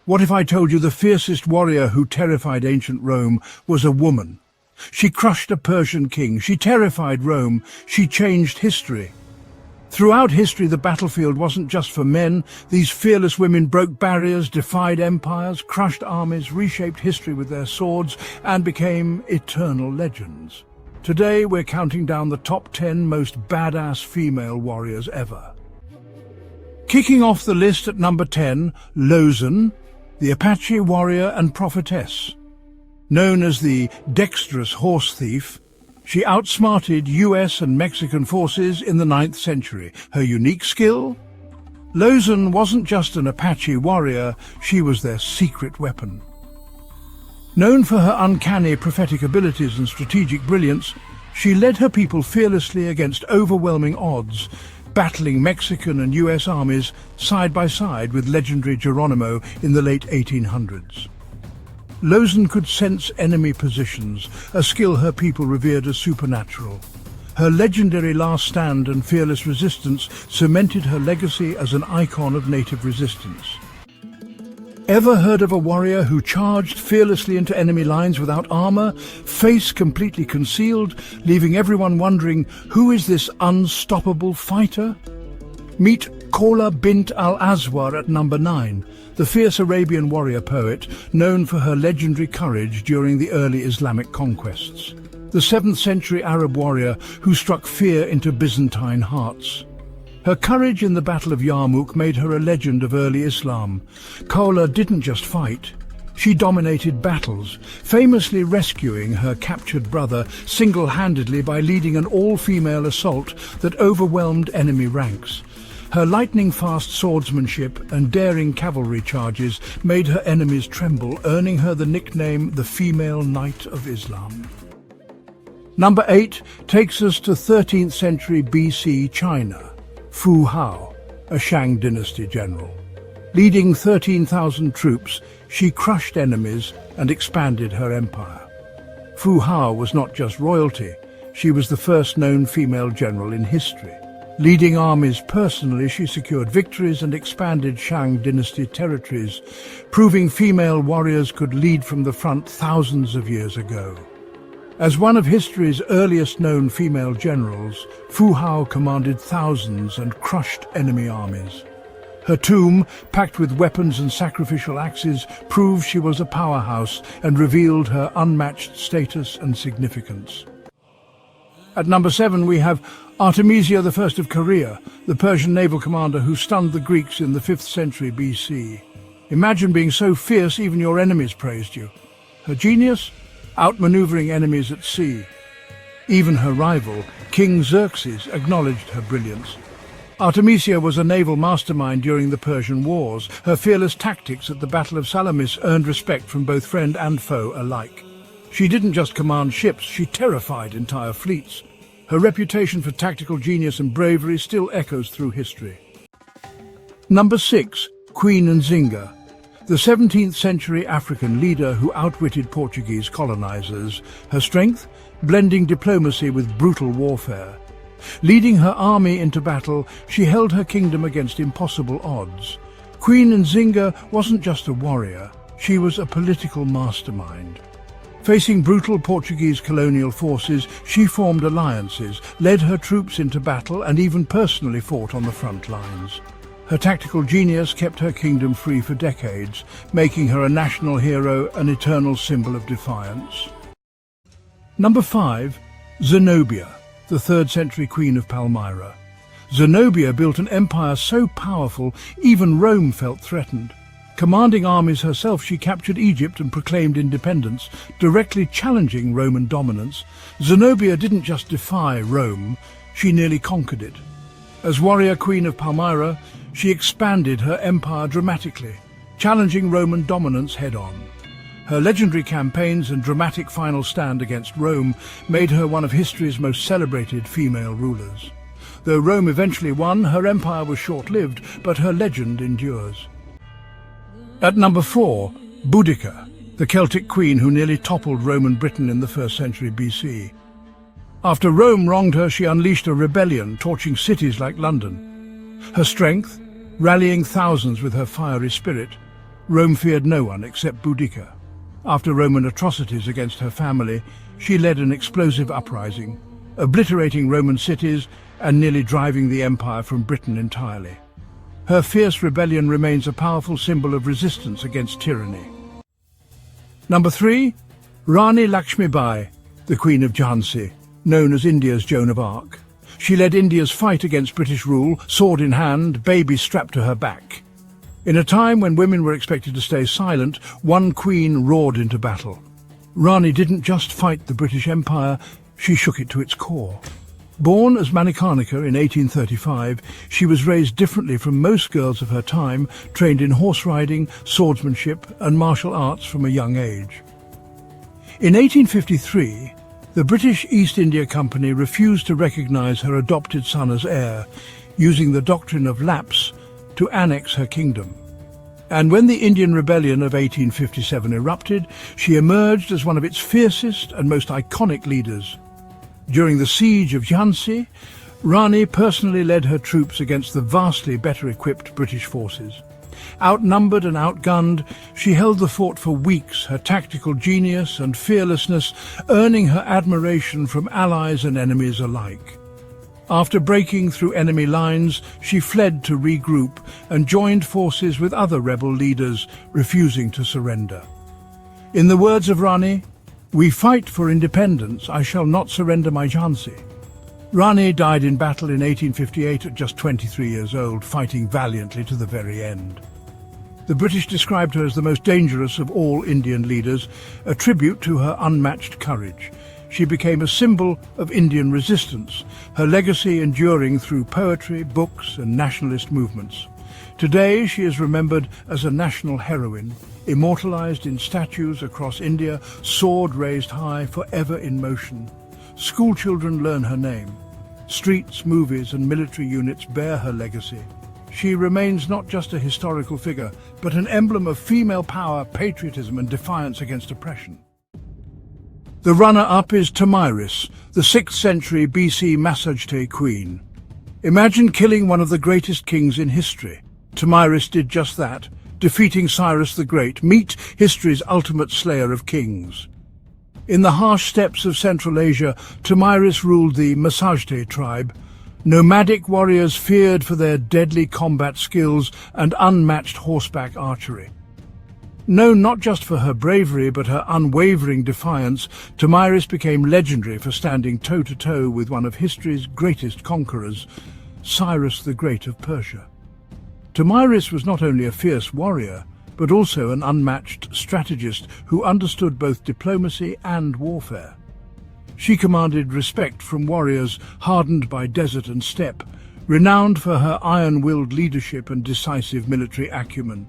What if I told you the fiercest warrior who terrified ancient Rome was a woman? She crushed a Persian king, she terrified Rome, she changed history. Throughout history, the battlefield wasn't just for men. These fearless women broke barriers, defied empires, crushed armies, reshaped history with their swords, and became eternal legends. Today, we're counting down the top 10 most badass female warriors ever. Kicking off the list at number 10, Lozan, the Apache warrior and prophetess. Known as the dexterous horse thief, she outsmarted US and Mexican forces in the 9th century. Her unique skill? Lozan wasn't just an Apache warrior, she was their secret weapon. Known for her uncanny prophetic abilities and strategic brilliance, she led her people fearlessly against overwhelming odds, battling Mexican and US armies side by side with legendary Geronimo in the late 1800s. Lozan could sense enemy positions, a skill her people revered as supernatural. Her legendary last stand and fearless resistance cemented her legacy as an icon of native resistance. Ever heard of a warrior who charged fearlessly into enemy lines without armor, face completely concealed, leaving everyone wondering, who is this unstoppable fighter? Meet Khawla bint al-Azwar at number 9, the fierce Arabian warrior poet known for her legendary courage during the early Islamic conquests. The 7th century Arab warrior who struck fear into Byzantine hearts. Her courage in the Battle of Yarmouk made her a legend of early Islam. Khawla didn't just fight, she dominated battles, famously rescuing her captured brother single-handedly by leading an all-female assault that overwhelmed enemy ranks. Her lightning-fast swordsmanship and daring cavalry charges made her enemies tremble, earning her the nickname the Female Knight of Islam. Number 8 takes us to 13th century BC China. Fu Hao, a Shang dynasty general. Leading 13,000 troops, she crushed enemies and expanded her empire. Fu Hao was not just royalty, she was the first known female general in history. Leading armies personally, she secured victories and expanded Shang dynasty territories, proving female warriors could lead from the front thousands of years ago. As one of history's earliest known female generals, Fu Hao commanded thousands and crushed enemy armies. Her tomb, packed with weapons and sacrificial axes, proved she was a powerhouse and revealed her unmatched status and significance. At number 7 we have Artemisia I of Korea, the Persian naval commander who stunned the Greeks in the 5th century BC. Imagine being so fierce even your enemies praised you. Her genius? Outmaneuvering enemies at sea. Even her rival, King Xerxes, acknowledged her brilliance. Artemisia was a naval mastermind during the Persian Wars. Her fearless tactics at the Battle of Salamis earned respect from both friend and foe alike. She didn't just command ships, she terrified entire fleets. Her reputation for tactical genius and bravery still echoes through history. Number 6, Queen Nzinga, the 17th century African leader who outwitted Portuguese colonizers. Her strength? Blending diplomacy with brutal warfare. Leading her army into battle, she held her kingdom against impossible odds. Queen Nzinga wasn't just a warrior, she was a political mastermind. Facing brutal Portuguese colonial forces, she formed alliances, led her troops into battle, and even personally fought on the front lines. Her tactical genius kept her kingdom free for decades, making her a national hero, an eternal symbol of defiance. Number 5, Zenobia, the 3rd century queen of Palmyra. Zenobia built an empire so powerful, even Rome felt threatened. Commanding armies herself, she captured Egypt and proclaimed independence, directly challenging Roman dominance. Zenobia didn't just defy Rome, she nearly conquered it. As warrior queen of Palmyra, she expanded her empire dramatically, challenging Roman dominance head-on. Her legendary campaigns and dramatic final stand against Rome made her one of history's most celebrated female rulers. Though Rome eventually won, her empire was short-lived, but her legend endures. At number 4, Boudicca, the Celtic queen who nearly toppled Roman Britain in the 1st century BC. After Rome wronged her, she unleashed a rebellion, torching cities like London. Her strength? Rallying thousands with her fiery spirit. Rome feared no one except Boudicca. After Roman atrocities against her family, she led an explosive uprising, obliterating Roman cities and nearly driving the empire from Britain entirely. Her fierce rebellion remains a powerful symbol of resistance against tyranny. Number 3. Rani Lakshmibai, the Queen of Jhansi, known as India's Joan of Arc. She led India's fight against British rule, sword in hand, baby strapped to her back. In a time when women were expected to stay silent, one queen roared into battle. Rani didn't just fight the British Empire, she shook it to its core. Born as Manikarnika in 1835, she was raised differently from most girls of her time, trained in horse riding, swordsmanship and martial arts from a young age. In 1853, the British East India Company refused to recognise her adopted son as heir, using the doctrine of lapse to annex her kingdom. And when the Indian Rebellion of 1857 erupted, she emerged as one of its fiercest and most iconic leaders. During the siege of Jhansi, Rani personally led her troops against the vastly better equipped British forces. Outnumbered and outgunned, she held the fort for weeks, her tactical genius and fearlessness earning her admiration from allies and enemies alike. After breaking through enemy lines, she fled to regroup and joined forces with other rebel leaders, refusing to surrender. In the words of Rani, "We fight for independence, I shall not surrender my Jhansi." Rani died in battle in 1858 at just 23 years old, fighting valiantly to the very end. The British described her as the most dangerous of all Indian leaders, a tribute to her unmatched courage. She became a symbol of Indian resistance, her legacy enduring through poetry, books and nationalist movements. Today she is remembered as a national heroine, immortalized in statues across India, sword raised high, forever in motion. School children learn her name. Streets, movies and military units bear her legacy. She remains not just a historical figure, but an emblem of female power, patriotism and defiance against oppression. The runner-up is Tomyris, the 6th century BC Massagete queen. Imagine killing one of the greatest kings in history. Tomyris did just that, defeating Cyrus the Great, meet history's ultimate slayer of kings. In the harsh steppes of Central Asia, Tomyris ruled the Massagete tribe, nomadic warriors feared for their deadly combat skills and unmatched horseback archery. Known not just for her bravery but her unwavering defiance, Tomyris became legendary for standing toe-to-toe with one of history's greatest conquerors, Cyrus the Great of Persia. Tomyris was not only a fierce warrior, but also an unmatched strategist who understood both diplomacy and warfare. She commanded respect from warriors hardened by desert and steppe, renowned for her iron-willed leadership and decisive military acumen.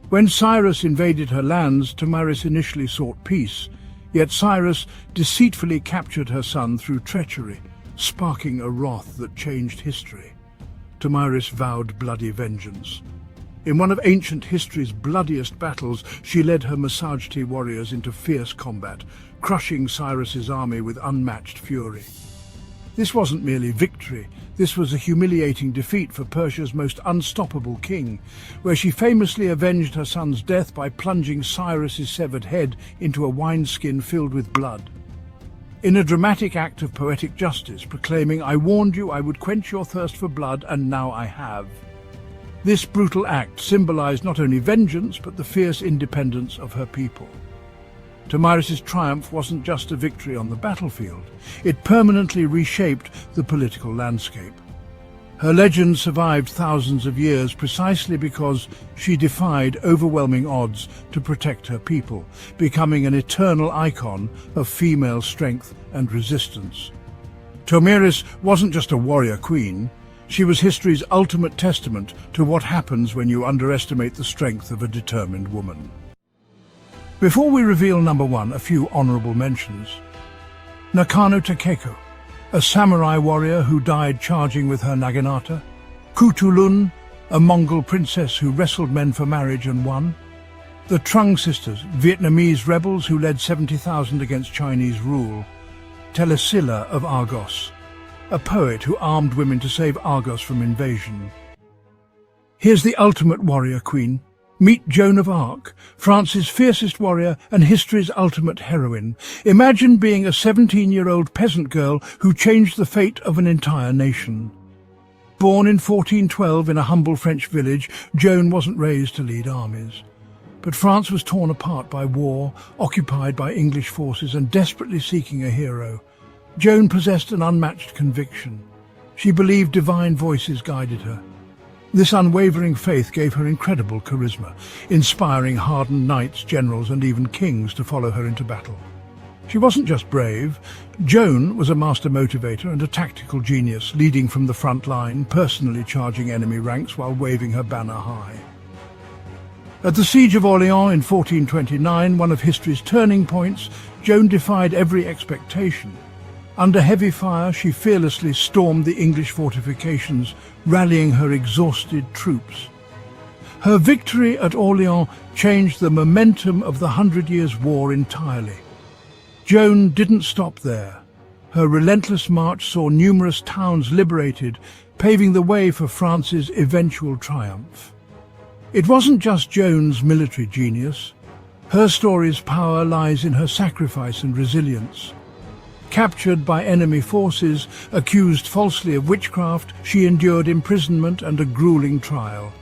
When Cyrus invaded her lands, Tomyris initially sought peace, yet Cyrus deceitfully captured her son through treachery, sparking a wrath that changed history. Tomyris vowed bloody vengeance. In one of ancient history's bloodiest battles, she led her Massagete warriors into fierce combat, crushing Cyrus's army with unmatched fury. This wasn't merely victory, this was a humiliating defeat for Persia's most unstoppable king, where she famously avenged her son's death by plunging Cyrus's severed head into a wineskin filled with blood. In a dramatic act of poetic justice, proclaiming, "I warned you I would quench your thirst for blood, and now I have." This brutal act symbolized not only vengeance, but the fierce independence of her people. Tomyris's triumph wasn't just a victory on the battlefield. It permanently reshaped the political landscape. Her legend survived thousands of years precisely because she defied overwhelming odds to protect her people, becoming an eternal icon of female strength and resistance. Tomyris wasn't just a warrior queen. She was history's ultimate testament to what happens when you underestimate the strength of a determined woman. Before we reveal number 1, a few honourable mentions. Nakano Takeko, a samurai warrior who died charging with her naginata. Kutulun, a Mongol princess who wrestled men for marriage and won. The Trung sisters, Vietnamese rebels who led 70,000 against Chinese rule. Telesilla of Argos, a poet who armed women to save Argos from invasion. Here's the ultimate warrior queen, Meet Joan of Arc, France's fiercest warrior and history's ultimate heroine. Imagine being a 17-year-old peasant girl who changed the fate of an entire nation. Born in 1412 in a humble French village, Joan wasn't raised to lead armies. But France was torn apart by war, occupied by English forces and desperately seeking a hero. Joan possessed an unmatched conviction. She believed divine voices guided her. This unwavering faith gave her incredible charisma, inspiring hardened knights, generals and even kings to follow her into battle. She wasn't just brave. Joan was a master motivator and a tactical genius, leading from the front line, personally charging enemy ranks while waving her banner high. At the Siege of Orléans in 1429, one of history's turning points, Joan defied every expectation. Under heavy fire, she fearlessly stormed the English fortifications, rallying her exhausted troops. Her victory at Orléans changed the momentum of the Hundred Years' War entirely. Joan didn't stop there. Her relentless march saw numerous towns liberated, paving the way for France's eventual triumph. It wasn't just Joan's military genius. Her story's power lies in her sacrifice and resilience. Captured by enemy forces, accused falsely of witchcraft, she endured imprisonment and a grueling trial,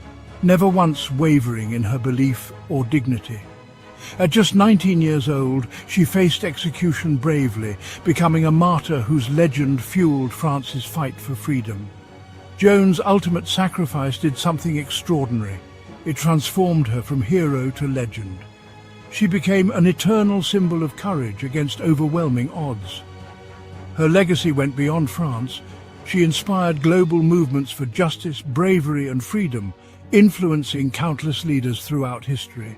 never once wavering in her belief or dignity. At just 19 years old, she faced execution bravely, becoming a martyr whose legend fueled France's fight for freedom. Joan's ultimate sacrifice did something extraordinary. It transformed her from hero to legend. She became an eternal symbol of courage against overwhelming odds. Her legacy went beyond France. She inspired global movements for justice, bravery and freedom, influencing countless leaders throughout history.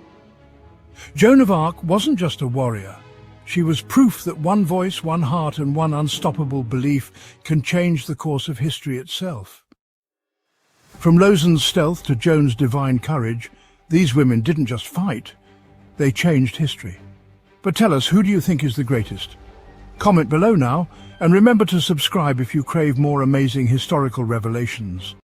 Joan of Arc wasn't just a warrior. She was proof that one voice, one heart and one unstoppable belief can change the course of history itself. From Lauzun's stealth to Joan's divine courage, these women didn't just fight, they changed history. But tell us, who do you think is the greatest? Comment below now, and remember to subscribe if you crave more amazing historical revelations.